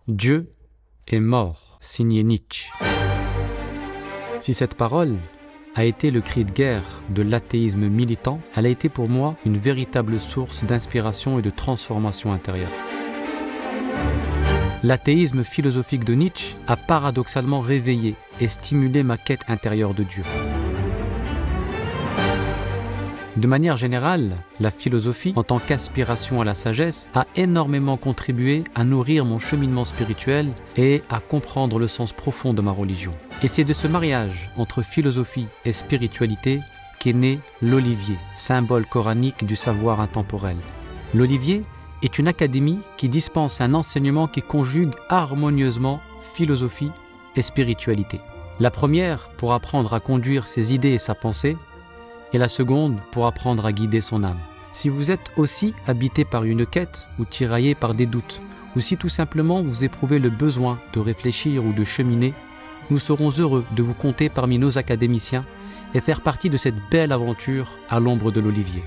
Dieu est mort, signé Nietzsche. Si cette parole a été le cri de guerre de l'athéisme militant, elle a été pour moi une véritable source d'inspiration et de transformation intérieure. L'athéisme philosophique de Nietzsche a paradoxalement réveillé et stimulé ma quête intérieure de Dieu. De manière générale, la philosophie, en tant qu'aspiration à la sagesse, a énormément contribué à nourrir mon cheminement spirituel et à comprendre le sens profond de ma religion. Et c'est de ce mariage entre philosophie et spiritualité qu'est né l'olivier, symbole coranique du savoir intemporel. L'olivier est une académie qui dispense un enseignement qui conjugue harmonieusement philosophie et spiritualité. La première pour apprendre à conduire ses idées et sa pensée, et la seconde pour apprendre à guider son âme. Si vous êtes aussi habité par une quête ou tiraillé par des doutes, ou si tout simplement vous éprouvez le besoin de réfléchir ou de cheminer, nous serons heureux de vous compter parmi nos académiciens et faire partie de cette belle aventure à l'ombre de l'olivier.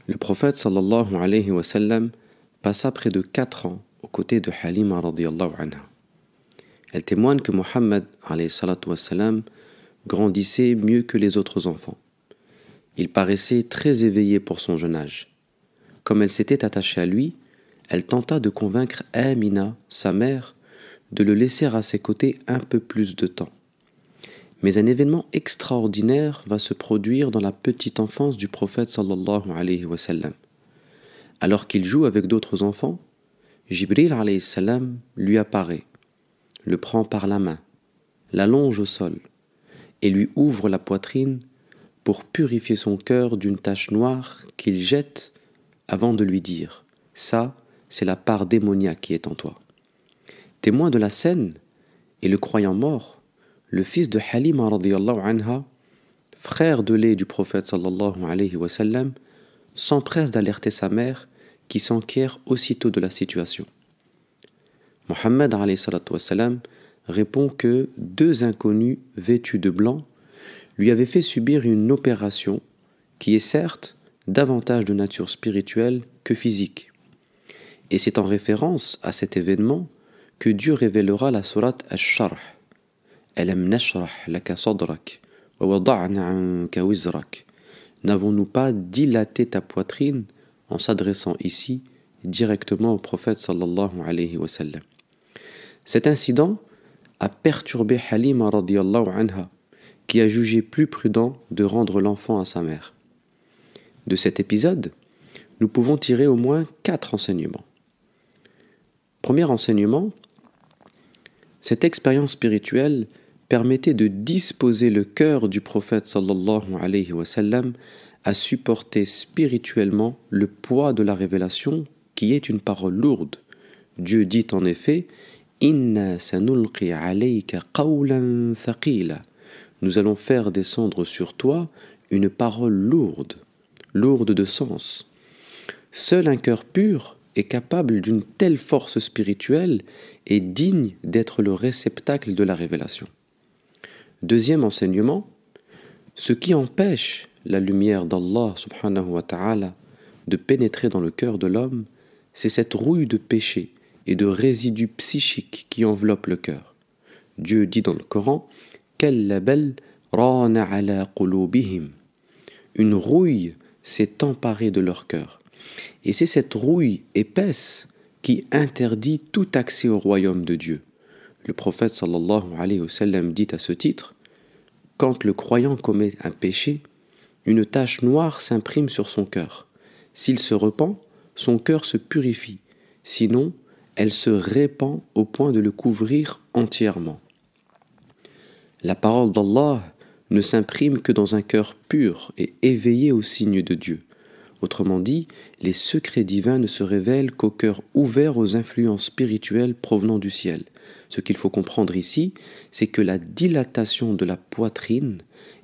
Le prophète sallallahu alayhi wa sallam passa près de 4 ans aux côtés de Halima radiyallahu anha. Elle témoigne que Mohammed alayhi salatu wa salam grandissait mieux que les autres enfants. Il paraissait très éveillé pour son jeune âge. Comme elle s'était attachée à lui, elle tenta de convaincre Amina, sa mère, de le laisser à ses côtés un peu plus de temps. Mais un événement extraordinaire va se produire dans la petite enfance du prophète sallallahu alayhi wa sallam. Alors qu'il joue avec d'autres enfants, Jibril alayhi salam lui apparaît, le prend par la main, l'allonge au sol et lui ouvre la poitrine pour purifier son cœur d'une tache noire qu'il jette avant de lui dire « Ça, c'est la part démoniaque qui est en toi ». Témoin de la scène et le croyant mort, le fils de Halima radiyallahu anha, frère de lait du prophète sallallahu alayhi wa sallam, s'empresse d'alerter sa mère qui s'enquiert aussitôt de la situation. Mohammed alayhi salatu wa salam répond que 2 inconnus vêtus de blanc lui avaient fait subir une opération qui est certes davantage de nature spirituelle que physique. Et c'est en référence à cet événement que Dieu révélera la sourate Ash-Sharh. Alam nashrah laka sadrak wa wada'na anka wizrak. N'avons-nous pas dilaté ta poitrine en s'adressant ici directement au prophète sallallahu alayhi wa sallam. Cet incident a perturbé Halima radiyallahu anha, qui a jugé plus prudent de rendre l'enfant à sa mère. De cet épisode, nous pouvons tirer au moins 4 enseignements. Premier enseignement, cette expérience spirituelle permettait de disposer le cœur du prophète sallallahu alayhi wa sallam à supporter spirituellement le poids de la révélation qui est une parole lourde. Dieu dit en effet « Inna sanulqi alayka qawlan thaqila » Nous allons faire descendre sur toi une parole lourde, lourde de sens. Seul un cœur pur est capable d'une telle force spirituelle et digne d'être le réceptacle de la révélation. Deuxième enseignement, ce qui empêche la lumière d'Allah subhanahu wa ta'ala de pénétrer dans le cœur de l'homme, c'est cette rouille de péché et de résidus psychiques qui enveloppent le cœur. Dieu dit dans le Coran « Une rouille s'est emparée de leur cœur. Et c'est cette rouille épaisse qui interdit tout accès au royaume de Dieu. Le prophète sallallahu alayhi wa sallam dit à ce titre « Quand le croyant commet un péché, une tache noire s'imprime sur son cœur. S'il se repent, son cœur se purifie. Sinon, elle se répand au point de le couvrir entièrement. » La parole d'Allah ne s'imprime que dans un cœur pur et éveillé au signe de Dieu. Autrement dit, les secrets divins ne se révèlent qu'au cœur ouvert aux influences spirituelles provenant du ciel. Ce qu'il faut comprendre ici, c'est que la dilatation de la poitrine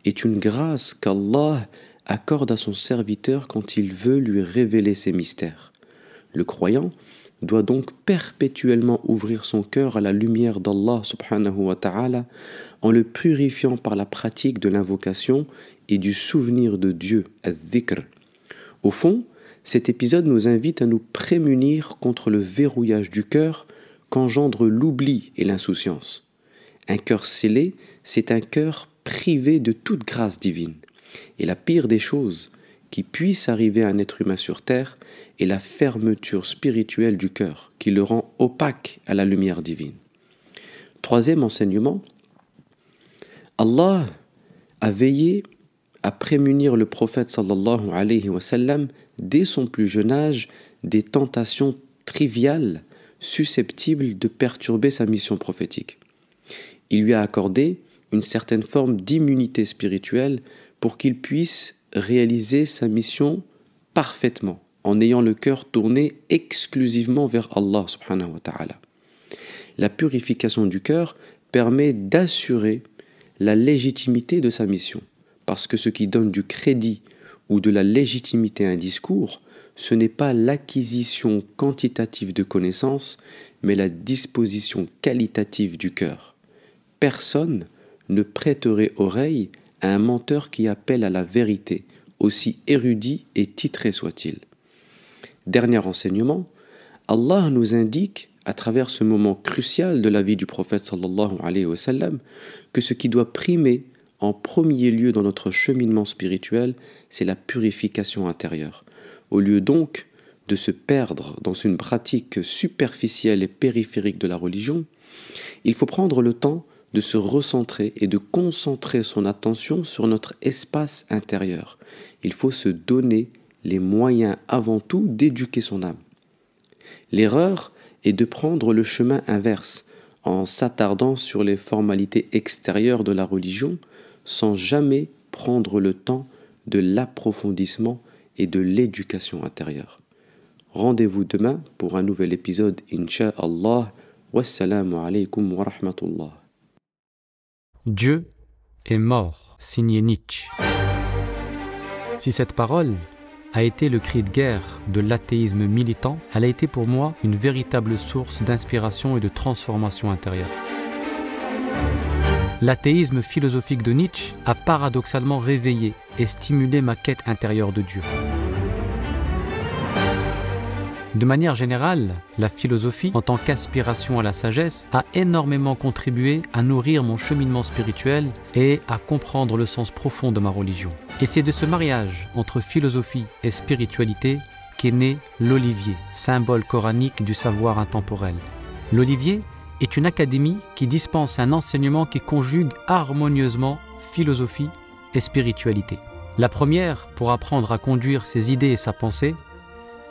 est une grâce qu'Allah accorde à son serviteur quand il veut lui révéler ses mystères. Le croyant doit donc perpétuellement ouvrir son cœur à la lumière d'Allah subhanahu wa ta'ala en le purifiant par la pratique de l'invocation et du souvenir de Dieu, al-dhikr. Au fond, cet épisode nous invite à nous prémunir contre le verrouillage du cœur qu'engendre l'oubli et l'insouciance. Un cœur scellé, c'est un cœur privé de toute grâce divine. Et la pire des choses qui puisse arriver à un être humain sur terre est la fermeture spirituelle du cœur, qui le rend opaque à la lumière divine. Troisième enseignement, Allah a veillé à prémunir le prophète sallallahu alayhi wa sallam dès son plus jeune âge des tentations triviales susceptibles de perturber sa mission prophétique. Il lui a accordé une certaine forme d'immunité spirituelle pour qu'il puisse réaliser sa mission parfaitement, en ayant le cœur tourné exclusivement vers Allah subhanahu wa ta'ala. La purification du cœur permet d'assurer la légitimité de sa mission, parce que ce qui donne du crédit ou de la légitimité à un discours, ce n'est pas l'acquisition quantitative de connaissances, mais la disposition qualitative du cœur. Personne ne prêterait oreille à un menteur qui appelle à la vérité, aussi érudit et titré soit-il. Dernier enseignement, Allah nous indique, à travers ce moment crucial de la vie du prophète sallallahu alayhi wa sallam, que ce qui doit primer en premier lieu dans notre cheminement spirituel, c'est la purification intérieure. Au lieu donc de se perdre dans une pratique superficielle et périphérique de la religion, il faut prendre le temps de se recentrer et de concentrer son attention sur notre espace intérieur. Il faut se donner les moyens avant tout d'éduquer son âme. L'erreur est de prendre le chemin inverse, en s'attardant sur les formalités extérieures de la religion, sans jamais prendre le temps de l'approfondissement et de l'éducation intérieure. Rendez-vous demain pour un nouvel épisode, Inch'Allah. Wassalamu alaikum wa rahmatullah. Dieu est mort, signé Nietzsche. Si cette parole a été le cri de guerre de l'athéisme militant, elle a été pour moi une véritable source d'inspiration et de transformation intérieure. L'athéisme philosophique de Nietzsche a paradoxalement réveillé et stimulé ma quête intérieure de Dieu. De manière générale, la philosophie, en tant qu'aspiration à la sagesse, a énormément contribué à nourrir mon cheminement spirituel et à comprendre le sens profond de ma religion. Et c'est de ce mariage entre philosophie et spiritualité qu'est né l'olivier, symbole coranique du savoir intemporel. L'olivier est une académie qui dispense un enseignement qui conjugue harmonieusement philosophie et spiritualité. La première pour apprendre à conduire ses idées et sa pensée,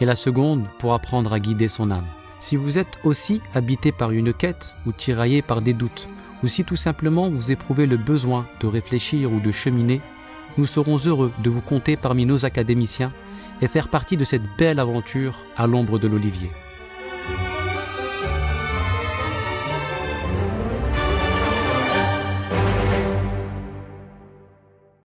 et la seconde pour apprendre à guider son âme. Si vous êtes aussi habité par une quête ou tiraillé par des doutes, ou si tout simplement vous éprouvez le besoin de réfléchir ou de cheminer, nous serons heureux de vous compter parmi nos académiciens et faire partie de cette belle aventure à l'ombre de l'olivier.